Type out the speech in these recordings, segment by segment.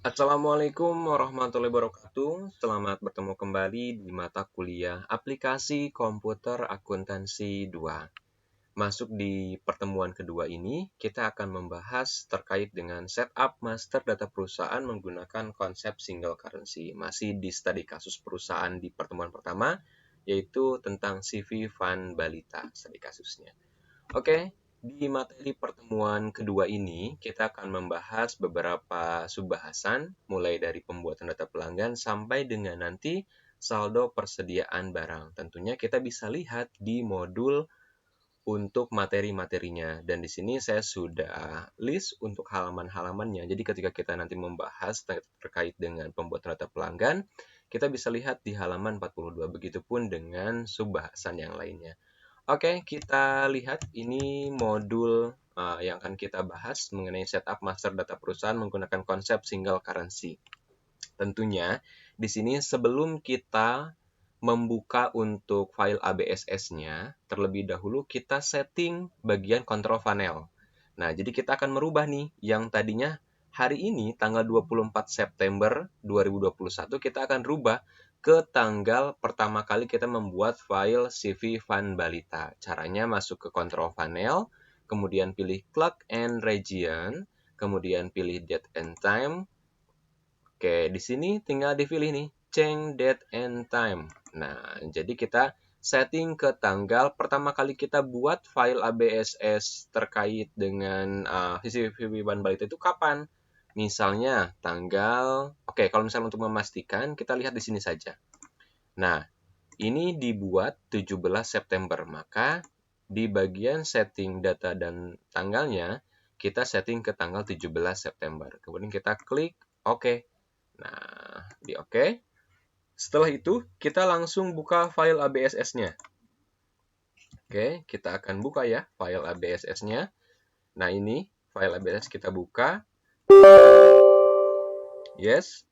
Assalamualaikum warahmatullahi wabarakatuh. Selamat bertemu kembali di mata kuliah Aplikasi Komputer Akuntansi 2. Masuk di pertemuan kedua ini, kita akan membahas terkait dengan setup master data perusahaan menggunakan konsep single currency. Masih di studi kasus perusahaan di pertemuan pertama, yaitu tentang CV Van Balita, studi kasusnya. Oke, di materi pertemuan kedua ini, kita akan membahas beberapa subbahasan, mulai dari pembuatan data pelanggan sampai dengan nanti saldo persediaan barang. Tentunya kita bisa lihat di modul untuk materi-materinya. Dan di sini saya sudah list untuk halaman-halamannya. Jadi ketika kita nanti membahas terkait dengan pembuatan data pelanggan, kita bisa lihat di halaman 42. Begitupun dengan subbahasan yang lainnya. Oke, kita lihat ini modul yang akan kita bahas mengenai setup master data perusahaan menggunakan konsep single currency. Tentunya, di sini sebelum kita membuka untuk file ABSS-nya, terlebih dahulu kita setting bagian control panel. Nah, jadi kita akan merubah nih, yang tadinya hari ini, tanggal 24 September 2021, kita akan rubah ke tanggal pertama kali kita membuat file CV Van Balita. Caranya masuk ke control panel, kemudian pilih clock and region, kemudian pilih date and time. Oke, di sini tinggal dipilih nih, change date and time. Nah, jadi kita setting ke tanggal pertama kali kita buat file ABSS terkait dengan CV Van Balita itu kapan? Misalnya tanggal, oke, kalau misalnya untuk memastikan, kita lihat di sini saja. Nah, ini dibuat 17 September, maka di bagian setting data dan tanggalnya, kita setting ke tanggal 17 September. Kemudian kita klik OK. Nah, di OK. Setelah itu, kita langsung buka file ABSS-nya. Oke, kita akan buka ya file ABSS-nya. Nah, ini file ABSS kita buka. Yes.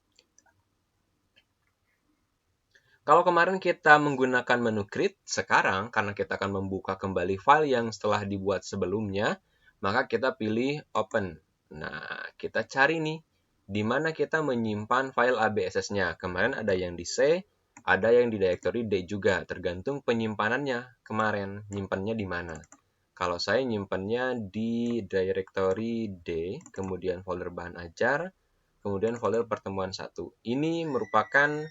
Kalau kemarin kita menggunakan menu create, sekarang karena kita akan membuka kembali file yang setelah dibuat sebelumnya, maka kita pilih open. Nah, kita cari nih, di mana kita menyimpan file ABSS-nya. Kemarin ada yang di C, ada yang di directory D juga, tergantung penyimpanannya kemarin, nyimpannya di mana. Kalau saya nyimpannya di directory D, kemudian folder bahan ajar, kemudian folder pertemuan 1. Ini merupakan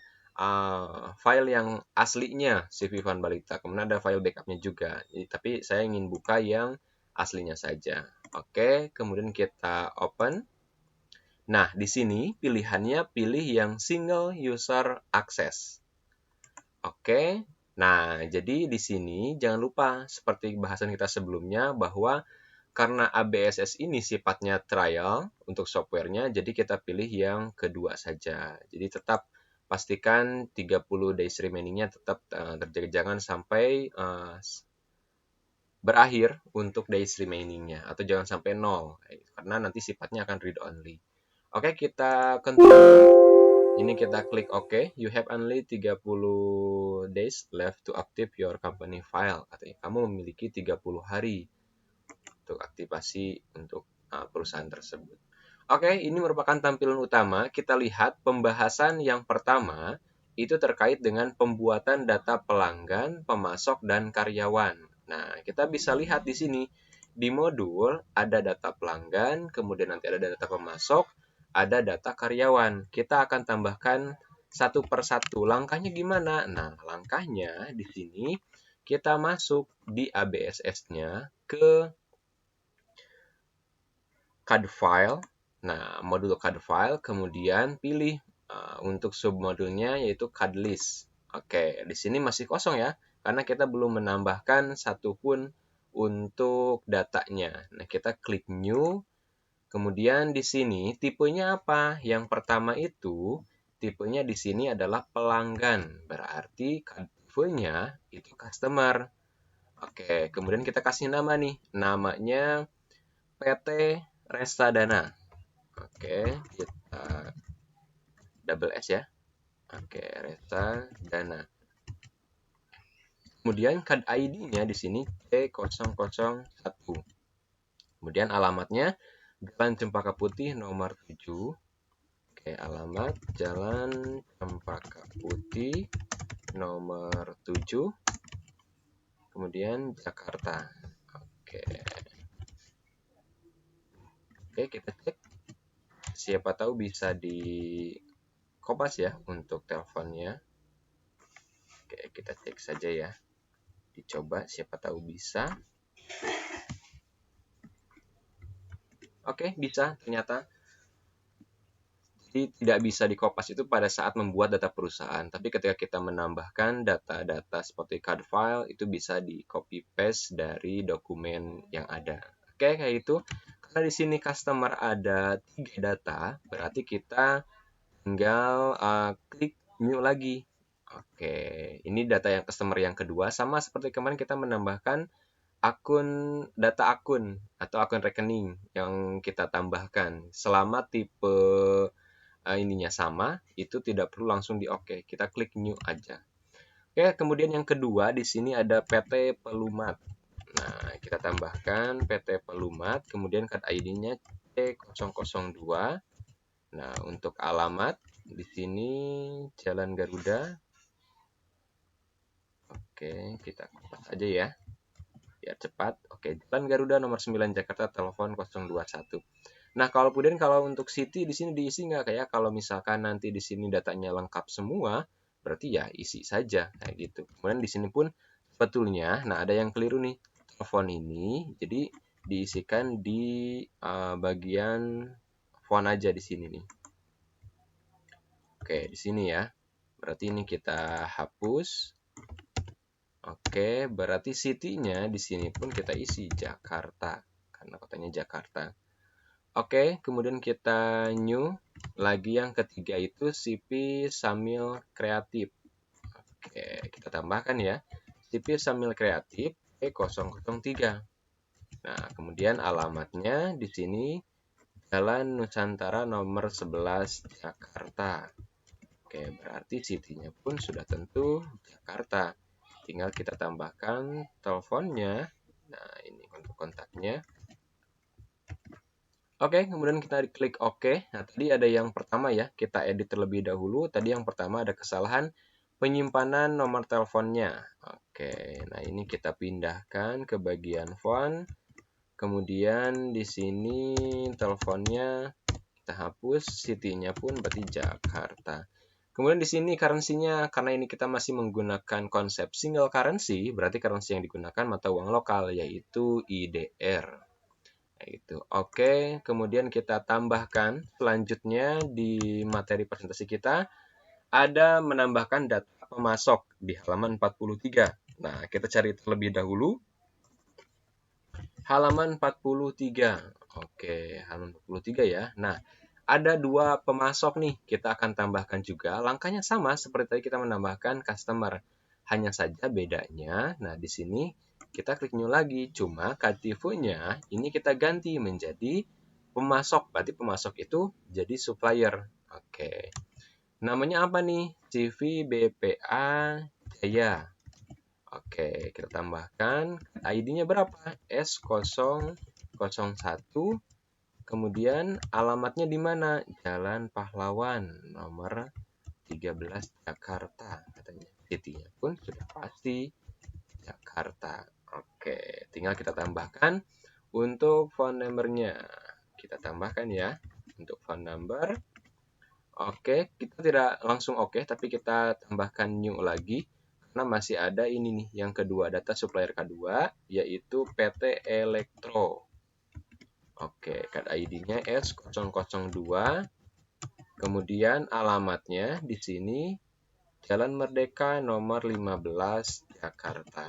file yang aslinya CV Van Balita. Kemudian ada file backupnya juga. Tapi saya ingin buka yang aslinya saja. Oke, kemudian kita open. Nah, di sini pilihannya pilih yang single user access. Oke. Nah, jadi di sini jangan lupa seperti bahasan kita sebelumnya bahwa karena ABSS ini sifatnya trial untuk softwarenya, jadi kita pilih yang kedua saja. Jadi tetap pastikan 30 days remaining-nya tetap terjaga, jangan sampai berakhir untuk days remaining-nya, atau jangan sampai 0, karena nanti sifatnya akan read only. Oke, kita continue. Ini kita klik OK. You have only 30 days left to active your company file. Katanya, kamu memiliki 30 hari untuk aktivasi untuk perusahaan tersebut. Oke, ini merupakan tampilan utama. Kita lihat pembahasan yang pertama itu terkait dengan pembuatan data pelanggan, pemasok, dan karyawan. Nah, kita bisa lihat di sini di modul ada data pelanggan, kemudian nanti ada data pemasok, ada data karyawan. Kita akan tambahkan satu per satu. Langkahnya gimana? Nah, langkahnya di sini kita masuk di ABSS-nya ke CAD file. Nah, modul CAD file, kemudian pilih untuk submodulnya yaitu CAD list. Oke, di sini masih kosong ya, karena kita belum menambahkan satupun untuk datanya. Nah, kita klik new. Kemudian di sini tipenya apa? Yang pertama itu tipenya di sini adalah pelanggan. Berarti tipenya itu customer. Oke, kemudian kita kasih nama nih. Namanya PT Reksadana. Oke, kita double S ya. Oke, Reksadana. Kemudian card ID-nya di sini C001. Kemudian alamatnya Jalan Cempaka Putih nomor 7. Oke, alamat Jalan Cempaka Putih nomor 7, kemudian Jakarta. Oke. Oke, kita cek. Siapa tahu bisa di kopas ya untuk teleponnya. Oke, kita cek saja ya. Dicoba, siapa tahu bisa. Oke, bisa ternyata. Jadi tidak bisa dikopas itu pada saat membuat data perusahaan, tapi ketika kita menambahkan data-data seperti card file itu bisa di copy paste dari dokumen yang ada. Oke, kayak itu. Karena di sini customer ada 3 data, berarti kita tinggal klik new lagi. Oke, ini data yang customer yang kedua, sama seperti kemarin kita menambahkan data akun atau akun rekening yang kita tambahkan. Selama tipe ininya sama, itu tidak perlu langsung di oke. Kita klik new aja. Oke, kemudian yang kedua di sini ada PT Pelumat. Nah, kita tambahkan PT Pelumat, kemudian card ID-nya C002. Nah, untuk alamat di sini Jalan Garuda. Oke, kita kopas aja ya. Biar cepat. Oke, Jalan Garuda nomor 9 Jakarta, telepon 021. Nah, kalau untuk city di sini diisi nggak? Kayak kalau misalkan nanti di sini datanya lengkap semua, berarti ya isi saja kayak gitu. Kemudian di sini pun sebetulnya, nah ada yang keliru nih. Telepon ini jadi diisikan di bagian phone aja di sini nih. Oke, di sini ya. Berarti ini kita hapus. Oke, berarti city-nya di sini pun kita isi Jakarta karena kotanya Jakarta. Oke, kemudian kita new. Lagi yang ketiga itu CP Samil Kreatif. Oke, kita tambahkan ya. CP Samil Kreatif E003. Nah, kemudian alamatnya di sini Jalan Nusantara nomor 11 Jakarta. Oke, berarti city-nya pun sudah tentu Jakarta. Tinggal kita tambahkan teleponnya. Nah, ini untuk kontaknya. Oke, kemudian kita klik OK. Nah, tadi ada yang pertama ya, kita edit terlebih dahulu. Tadi yang pertama ada kesalahan penyimpanan nomor teleponnya. Oke, nah ini kita pindahkan ke bagian phone. Kemudian di sini teleponnya kita hapus, city-nya pun berarti Jakarta. Kemudian di sini currency-nya, karena ini kita masih menggunakan konsep single currency, berarti currency yang digunakan mata uang lokal, yaitu IDR. Itu. Oke, kemudian kita tambahkan selanjutnya di materi presentasi kita ada menambahkan data pemasok di halaman 43. Nah, kita cari terlebih dahulu halaman 43. Oke, halaman 43 ya. Nah, ada 2 pemasok nih, kita akan tambahkan juga. Langkahnya sama seperti tadi kita menambahkan customer. Hanya saja bedanya, nah di sini kita klik new lagi, cuma Katifunya ini kita ganti menjadi pemasok. Berarti pemasok itu jadi supplier. Oke. Namanya apa nih? CV BPA Jaya. Oke, kita tambahkan ID-nya berapa? S001. Kemudian alamatnya di mana? Jalan Pahlawan nomor 13 Jakarta katanya. City-nya pun sudah pasti Jakarta. Oke, tinggal kita tambahkan untuk phone number-nya. Kita tambahkan ya untuk phone number. Oke, kita tidak langsung oke, tapi kita tambahkan new lagi karena masih ada ini nih yang kedua, data supplier kedua yaitu PT Elektro. Oke, card ID-nya S002. Kemudian alamatnya di sini Jalan Merdeka nomor 15 Jakarta.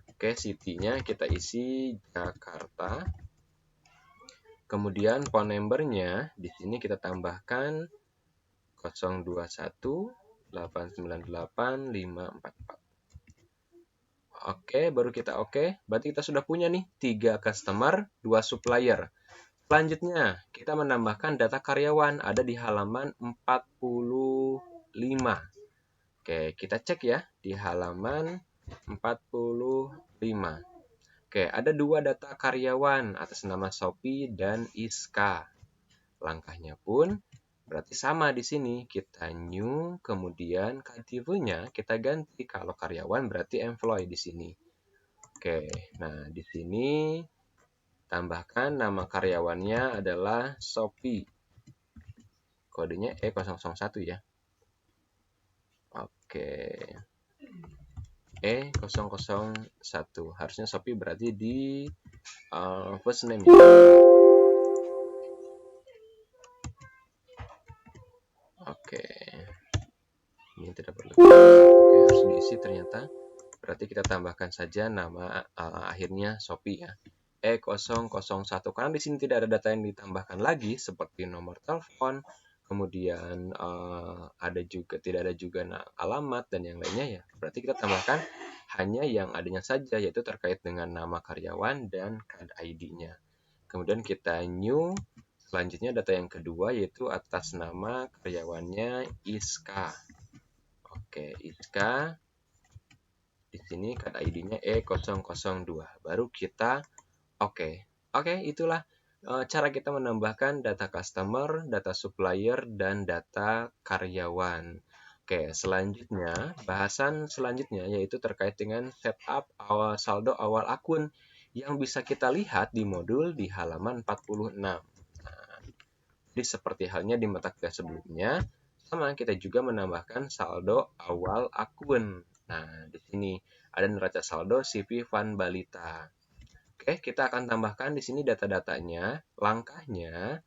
Oke, city-nya kita isi Jakarta. Kemudian phone number-nya di sini kita tambahkan 021 898 544. Oke, baru kita oke. Berarti kita sudah punya nih 3 customer, 2 supplier. Selanjutnya, kita menambahkan data karyawan ada di halaman 45. Oke, kita cek ya di halaman 45. Oke, ada 2 data karyawan atas nama Shopee dan Iska. Langkahnya pun Berarti sama di sini, kita new, kemudian KTV-nya kita ganti. Kalau karyawan berarti employee di sini. Oke, nah di sini tambahkan nama karyawannya adalah Shopee. Kodenya E001 ya. Oke. E001. Harusnya Shopee berarti di first name ya. Oke. Ini tidak perlu. Oke, harus diisi ternyata. Berarti kita tambahkan saja nama akhirnya Shopee ya. E001. Karena di sini tidak ada data yang ditambahkan lagi seperti nomor telepon, kemudian tidak ada juga alamat dan yang lainnya ya. Berarti kita tambahkan hanya yang adanya saja, yaitu terkait dengan nama karyawan dan card ID-nya. Kemudian kita new. Selanjutnya data yang kedua yaitu atas nama karyawannya Iska. Oke, Iska. Di sini card ID-nya E002. Baru kita oke, itulah cara kita menambahkan data customer, data supplier, dan data karyawan. Oke, selanjutnya, bahasan selanjutnya yaitu terkait dengan setup saldo awal akun yang bisa kita lihat di modul di halaman 46. Nah, jadi seperti halnya di mata kuliah sebelumnya, sama kita juga menambahkan saldo awal akun. Nah, di sini ada neraca saldo CV Van Balita. Oke, kita akan tambahkan di sini data-datanya, langkahnya.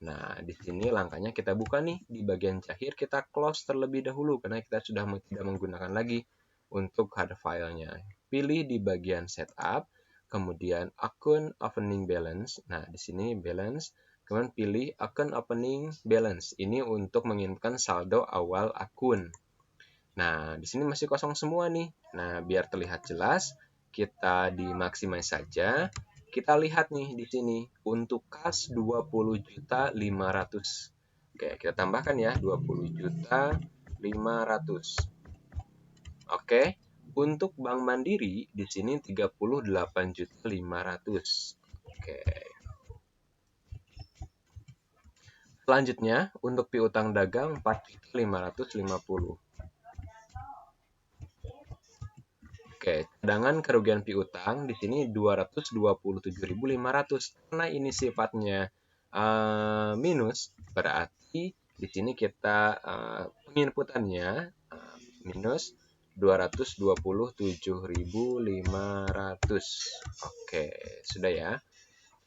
Nah, di sini langkahnya kita buka nih di bagian cair, kita close terlebih dahulu karena kita sudah tidak menggunakan lagi untuk header filenya. Pilih di bagian setup, kemudian akun opening balance. Nah, di sini balance, kemudian pilih akun opening balance. Ini untuk menginputkan saldo awal akun. Nah, di sini masih kosong semua nih. Nah, biar terlihat jelas, kita dimaksimal saja. Kita lihat nih di sini untuk kas 20.500. Oke, kita tambahkan ya 20.500. Oke, untuk Bank Mandiri di sini 38.500. Oke. Selanjutnya untuk piutang dagang 4.550. Oke, cadangan kerugian piutang di sini 227.500. Karena ini sifatnya minus, berarti di sini kita penginputannya minus 227.500. Oke, sudah ya.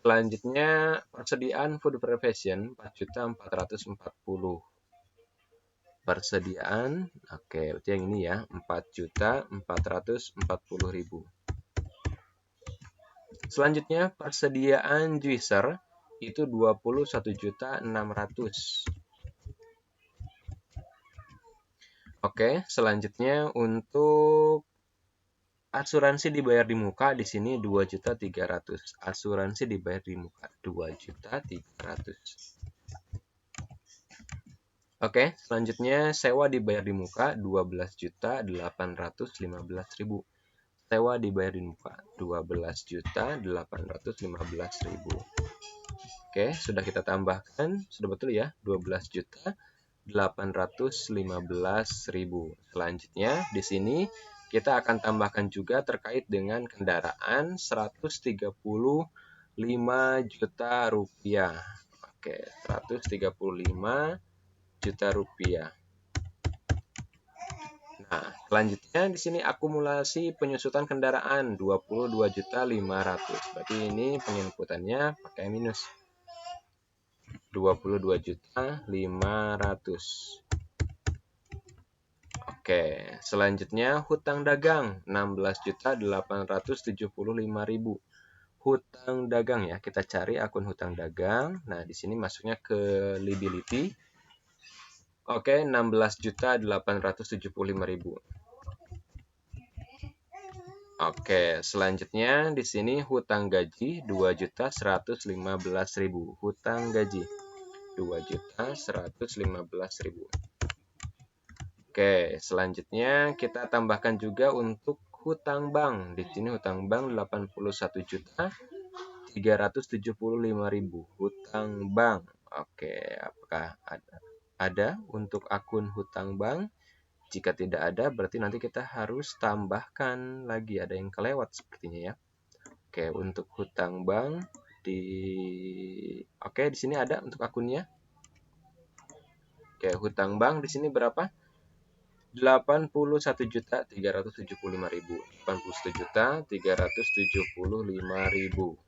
Selanjutnya persediaan food preparation 4.440. Persediaan, oke, itu yang ini ya, 4.440.000. Selanjutnya persediaan juicer itu 21.600. Oke, selanjutnya untuk asuransi dibayar di muka di sini 2.300. Asuransi dibayar di muka 2.300. Oke, selanjutnya sewa dibayar di muka 12.815.000. Sewa dibayar di muka 12.815.000. Oke, sudah kita tambahkan, sudah betul ya, 12.815.000. Selanjutnya di sini kita akan tambahkan juga terkait dengan kendaraan 135 juta rupiah. Oke, 135 juta rupiah. Nah, selanjutnya di sini akumulasi penyusutan kendaraan 22.500. Berarti ini penginputannya pakai minus 22.500. Oke, selanjutnya hutang dagang 16.875.000. Hutang dagang ya, kita cari akun hutang dagang. Nah, di sini masuknya ke liability. Oke, 16.875.000. Oke, selanjutnya di sini hutang gaji 2.115.000. Hutang gaji 2.115.000. Oke, selanjutnya kita tambahkan juga untuk hutang bank. Di sini hutang bank 81.375.000. Hutang bank. Oke, apakah ada? ada untuk akun hutang bank? Jika tidak ada, berarti nanti kita harus tambahkan lagi, ada yang kelewat sepertinya ya. Oke, untuk hutang bank Oke, di sini ada untuk akunnya. Oke, hutang bank di sini berapa? 81.375.000. 81.375.000.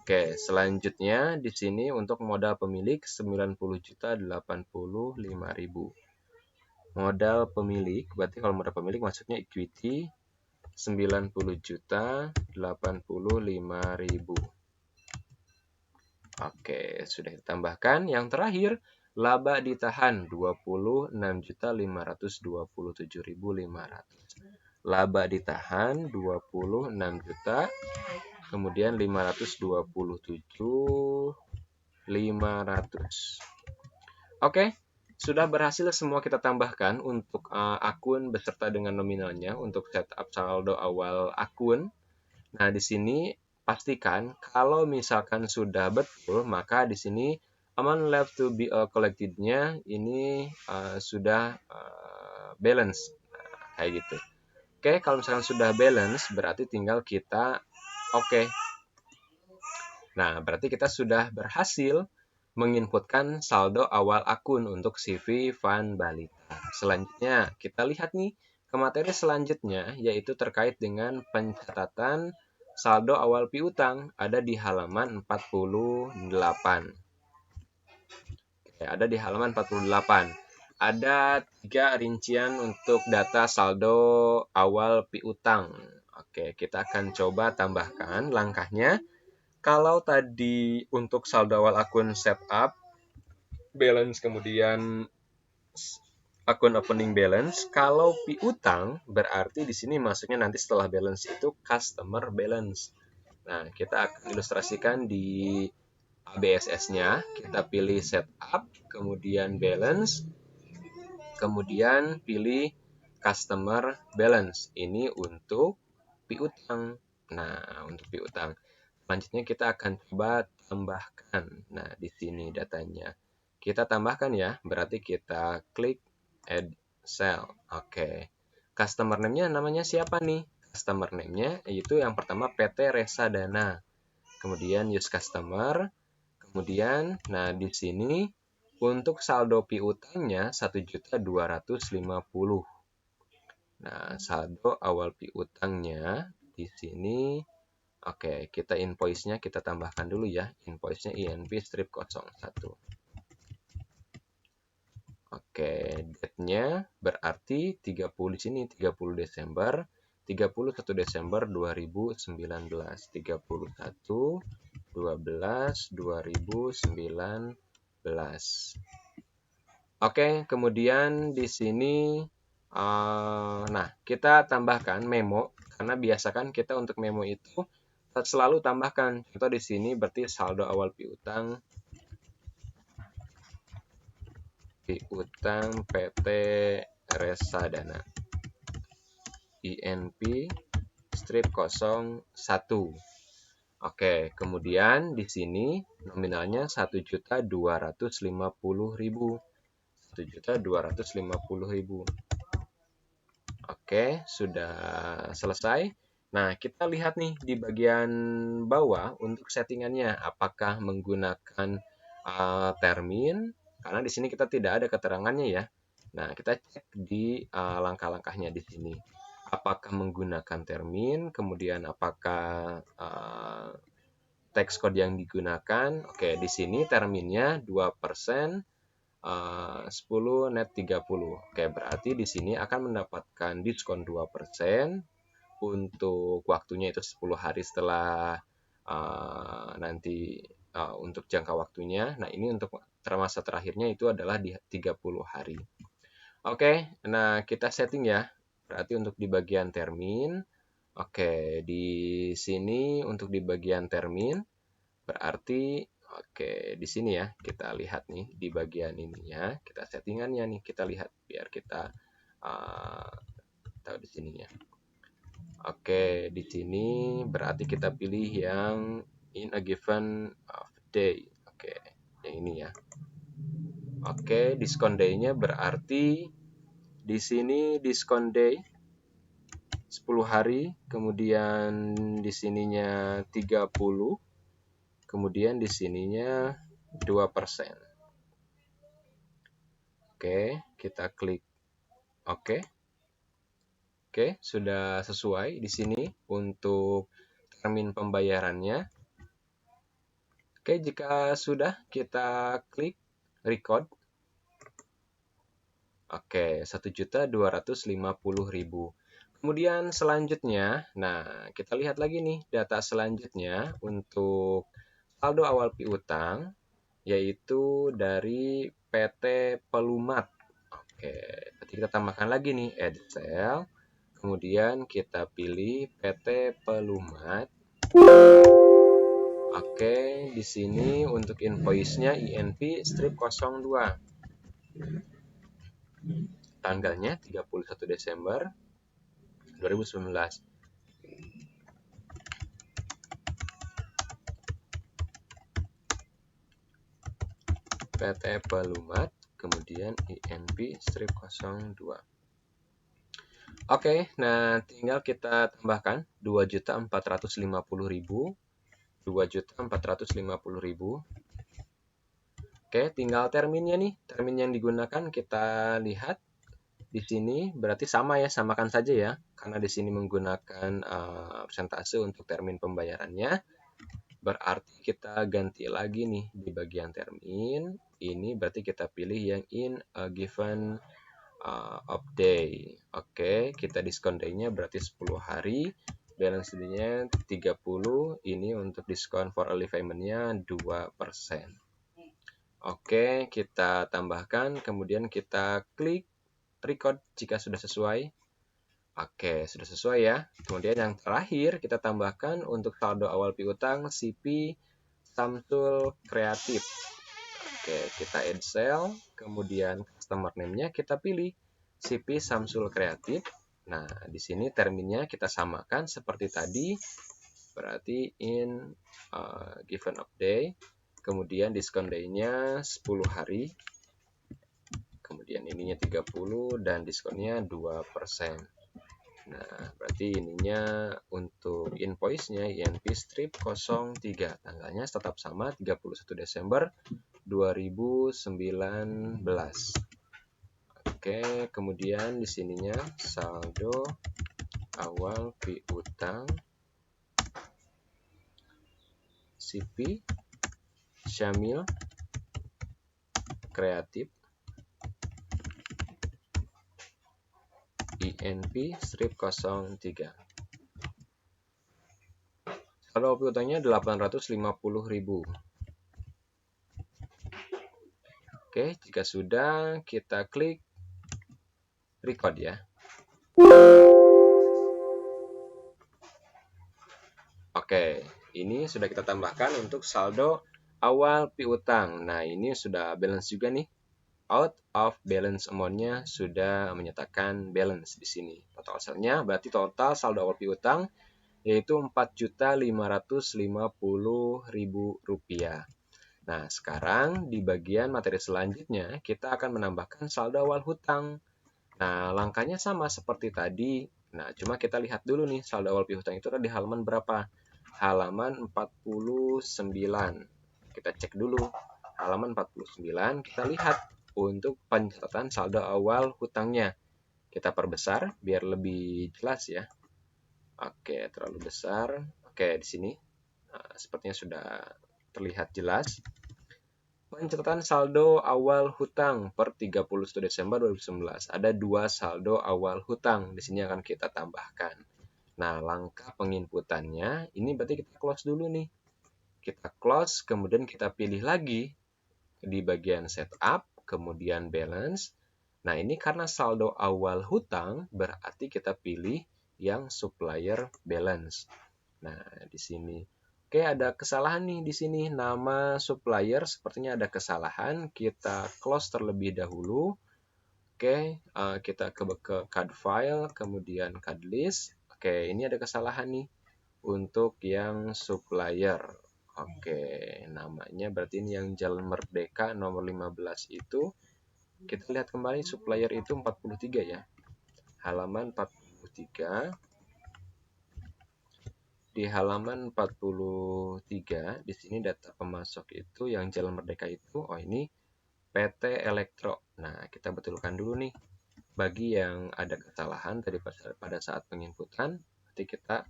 Oke, selanjutnya di sini untuk modal pemilik 90.085.000. Modal pemilik, berarti kalau modal pemilik maksudnya equity 90.085.000. Oke, sudah ditambahkan. Yang terakhir, laba ditahan 26.527.500. Laba ditahan 26 juta, kemudian 527.500. Oke, sudah berhasil semua kita tambahkan untuk akun beserta dengan nominalnya untuk setup saldo awal akun. Nah, di sini pastikan kalau misalkan sudah betul, maka di sini amount left to be collected-nya ini sudah balance. Nah, kayak gitu. Oke, kalau misalkan sudah balance, berarti tinggal kita oke. Nah, berarti kita sudah berhasil menginputkan saldo awal akun untuk CV Van Balita. Selanjutnya, kita lihat nih ke materi selanjutnya, yaitu terkait dengan pencatatan saldo awal piutang, ada di halaman 48. Oke, ada di halaman 48. Ada 3 rincian untuk data saldo awal piutang. Oke, kita akan coba tambahkan langkahnya. Kalau tadi untuk saldo awal akun setup, balance, kemudian akun opening balance, kalau piutang berarti di sini masuknya nanti setelah balance itu customer balance. Nah, kita akan ilustrasikan di ABSS-nya. Kita pilih setup, kemudian balance, kemudian pilih customer balance. Ini untuk piutang. Nah, untuk piutang. Selanjutnya kita akan coba tambahkan. Nah, di sini datanya. Kita tambahkan ya, berarti kita klik add cell. Oke. Customer name-nya namanya siapa nih? Customer name-nya yaitu yang pertama PT Reksadana. Kemudian use customer. Kemudian, nah di sini untuk saldo piutangnya 1.250.000. Nah, saldo awal piutangnya di sini oke, kita invoice-nya kita tambahkan dulu ya. Invoice-nya INP strip 01. Oke, date-nya berarti 30 di sini 30 Desember, 31 Desember 2019, 31 12 2019. Oke, kemudian di sini nah, kita tambahkan memo karena biasakan kita untuk memo itu selalu tambahkan. Contoh di sini berarti saldo awal piutang PT Reksadana INP strip 01. Oke, kemudian di sini nominalnya 1.250.000. 1.250.000. Oke, sudah selesai. Nah, kita lihat nih di bagian bawah untuk settingannya. Apakah menggunakan termin? Karena di sini kita tidak ada keterangannya ya. Nah, kita cek di langkah-langkahnya di sini. Apakah menggunakan termin? Kemudian apakah text code yang digunakan? Oke, di sini terminnya 2%. 10 net 30. Oke, berarti di sini akan mendapatkan diskon 2% untuk waktunya itu 10 hari setelah nanti untuk jangka waktunya. Nah, ini untuk masa terakhirnya itu adalah di 30 hari. Oke, nah kita setting ya. Berarti untuk di bagian termin. Oke, di sini untuk di bagian termin berarti oke, di sini ya, kita lihat nih di bagian ininya, kita settingannya nih, kita lihat biar kita tahu di sininya. Oke, di sini berarti kita pilih yang in a given day. Oke, yang ini ya. Oke, diskon day-nya berarti di sini diskon day 10 hari, kemudian di sininya 30, kemudian di sininya 2%. Oke, kita klik oke. Oke, sudah sesuai di sini untuk termin pembayarannya. Oke, jika sudah, kita klik record. Oke, 1.250.000. Kemudian selanjutnya, nah kita lihat lagi nih data selanjutnya untuk saldo awal piutang, yaitu dari PT Pelumat. Oke, berarti kita tambahkan lagi nih add sale. Kemudian kita pilih PT Pelumat. Oke, di sini untuk invoice-nya INP strip 02. Tanggalnya 31 Desember 2019. PT Pelumat, kemudian INP strip 02. Oke, nah tinggal kita tambahkan 2.450.000. 2.450.000. Oke, tinggal terminnya nih. Termin yang digunakan kita lihat di sini berarti sama ya, samakan saja ya. Karena di sini menggunakan persentase untuk termin pembayarannya. Berarti kita ganti lagi nih di bagian termin. Ini berarti kita pilih yang in a given of day. Oke, kita diskon day-nya berarti 10 hari. Balance day-nya 30. Ini untuk diskon for early payment-nya 2%. Oke, kita tambahkan. Kemudian kita klik record jika sudah sesuai. Oke, sudah sesuai ya. Kemudian yang terakhir kita tambahkan untuk saldo awal piutang CP Samsul Kreatif. Oke, kita add sale, kemudian customer name-nya kita pilih CP Samsul Kreatif. Nah, di sini terminnya kita samakan seperti tadi, berarti in given of day, kemudian diskon day-nya 10 hari, kemudian ininya 30 dan diskonnya 2%. Nah, berarti ininya untuk invoice-nya INP strip 03, tanggalnya tetap sama 31 Desember 2019. Oke, kemudian di sininya saldo awal piutang CP Syamil Kreatif INP strip 03. Saldo piutangnya 850.000. Oke, jika sudah kita klik record ya. Oke, ini sudah kita tambahkan untuk saldo awal piutang. Nah, ini sudah balance juga nih. Out of balance amount-nya sudah menyatakan balance di sini. Total saldo-nya berarti total saldo awal piutang yaitu Rp4.550.000. Nah, sekarang di bagian materi selanjutnya kita akan menambahkan saldo awal hutang. Nah, langkahnya sama seperti tadi. Nah, cuma kita lihat dulu nih saldo awal piutang itu ada di halaman berapa? Halaman 49. Kita cek dulu. Halaman 49, kita lihat untuk pencatatan saldo awal hutangnya. Kita perbesar biar lebih jelas ya. Oke, terlalu besar. Oke, di sini sepertinya sudah terlihat jelas. Pencatatan saldo awal hutang per 31 Desember 2019. Ada dua saldo awal hutang. Di sini akan kita tambahkan. Nah, langkah penginputannya, ini berarti kita close dulu nih. Kita close, kemudian kita pilih lagi di bagian setup, kemudian balance. Nah, ini karena saldo awal hutang, berarti kita pilih yang supplier balance. Nah, di sini. Oke, ada kesalahan nih di sini. Nama supplier sepertinya ada kesalahan. Kita close terlebih dahulu. Oke, kita ke card file, kemudian card list. Oke, ini ada kesalahan nih untuk yang supplier. Oke, namanya berarti ini yang Jalan Merdeka nomor 15 itu. Kita lihat kembali supplier itu 43 ya. Halaman 43. Di halaman 43 di sini data pemasok itu yang Jalan Merdeka itu, oh ini PT Elektro. Nah, kita betulkan dulu nih. Bagi yang ada kesalahan tadi pada saat penginputan, nanti kita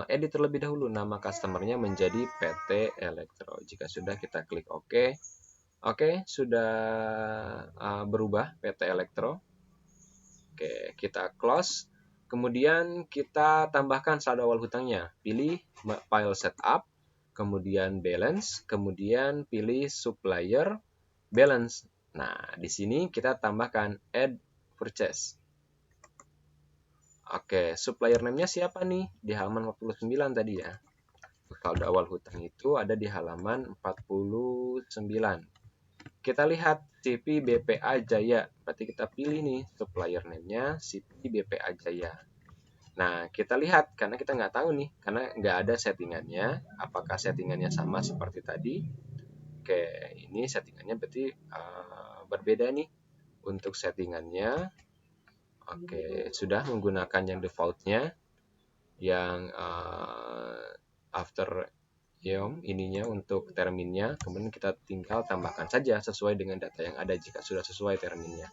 edit terlebih dahulu nama customernya menjadi PT Elektro. Jika sudah, kita klik OK. Oke, sudah berubah PT Elektro. Oke, kita close. Kemudian kita tambahkan saldo awal hutangnya. Pilih file setup, kemudian balance, kemudian pilih supplier balance. Nah, di sini kita tambahkan add purchase. Oke, supplier name-nya siapa nih? Di halaman 49 tadi ya. Saldo awal hutang itu ada di halaman 49. Kita lihat CP BPA Jaya. Berarti kita pilih nih supplier name-nya CP BPA Jaya. Nah, kita lihat karena kita nggak tahu nih, karena nggak ada settingannya. Apakah settingannya sama seperti tadi? Oke, ini settingannya berarti berbeda nih untuk settingannya. Oke, sudah menggunakan yang defaultnya, yang after ininya untuk terminnya, kemudian kita tinggal tambahkan saja sesuai dengan data yang ada jika sudah sesuai terminnya.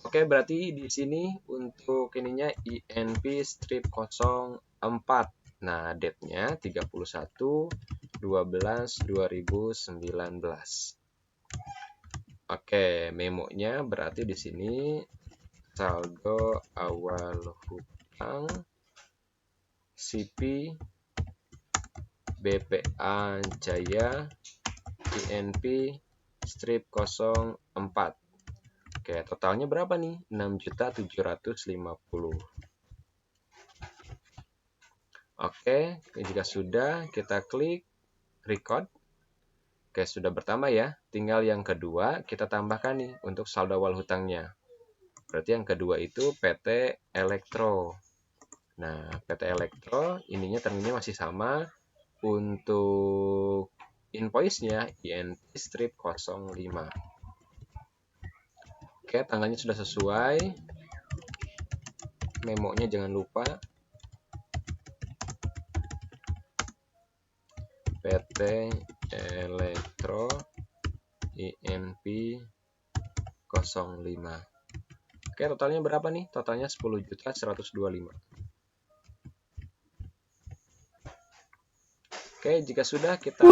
Oke, berarti di sini untuk ininya INP strip 04. Nah, date-nya 31/12/2019. Oke, memonya berarti di sini saldo awal hutang CP BPA Jaya INP strip 04. Oke, totalnya berapa nih? 6.750. Oke, jika sudah kita klik record. Oke, sudah bertambah ya. Tinggal yang kedua kita tambahkan nih untuk saldo awal hutangnya. Berarti yang kedua itu PT Elektro. Nah, PT Elektro ininya terminnya masih sama. Untuk invoice-nya INP strip 05. Oke, tanggalnya sudah sesuai. Memonya jangan lupa. PT Elektro INP 05. Oke, totalnya berapa nih? Totalnya 10.125. Oke, jika sudah kita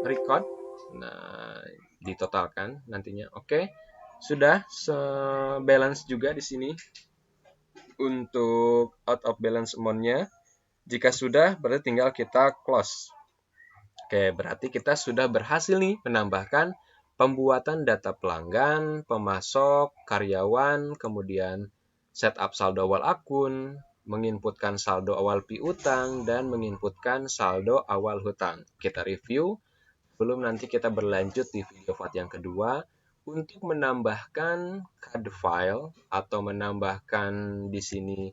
record. Nah, ditotalkan nantinya. Oke, sudah balance juga di sini untuk out of balance amount-nya. Jika sudah, berarti tinggal kita close. Oke, berarti kita sudah berhasil nih menambahkan pembuatan data pelanggan, pemasok, karyawan, kemudian setup saldo awal akun, menginputkan saldo awal piutang, dan menginputkan saldo awal hutang. Kita review, sebelum nanti kita berlanjut di video part yang kedua, untuk menambahkan CAD file atau menambahkan di sini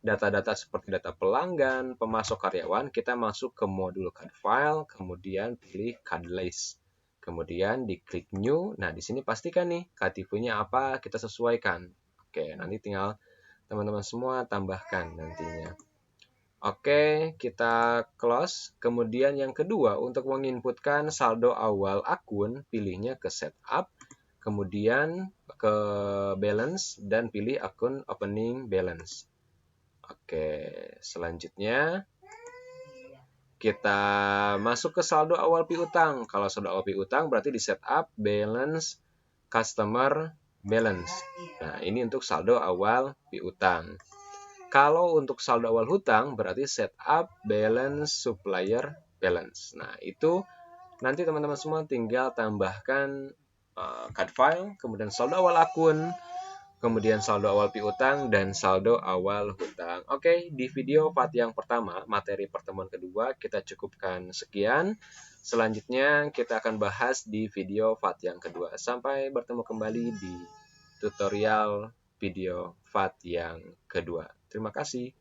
data-data seperti data pelanggan, pemasok karyawan, kita masuk ke modul CAD file, kemudian pilih CAD list. Kemudian diklik new. Nah, di sini pastikan nih KTP-nya apa, kita sesuaikan. Oke, nanti tinggal teman-teman semua tambahkan nantinya. Oke, kita close. Kemudian yang kedua, untuk menginputkan saldo awal akun, pilihnya ke setup, kemudian ke balance, dan pilih akun opening balance. Oke, selanjutnya kita masuk ke saldo awal piutang. Kalau saldo awal piutang berarti di setup balance customer balance. Nah, ini untuk saldo awal piutang. Kalau untuk saldo awal hutang berarti setup balance supplier balance. Nah, itu nanti teman-teman semua tinggal tambahkan CAD file, kemudian saldo awal akun, kemudian saldo awal piutang, dan saldo awal hutang. Oke, di video part yang pertama, materi pertemuan kedua, kita cukupkan sekian. Selanjutnya, kita akan bahas di video part yang kedua. Sampai bertemu kembali di tutorial video part yang kedua. Terima kasih.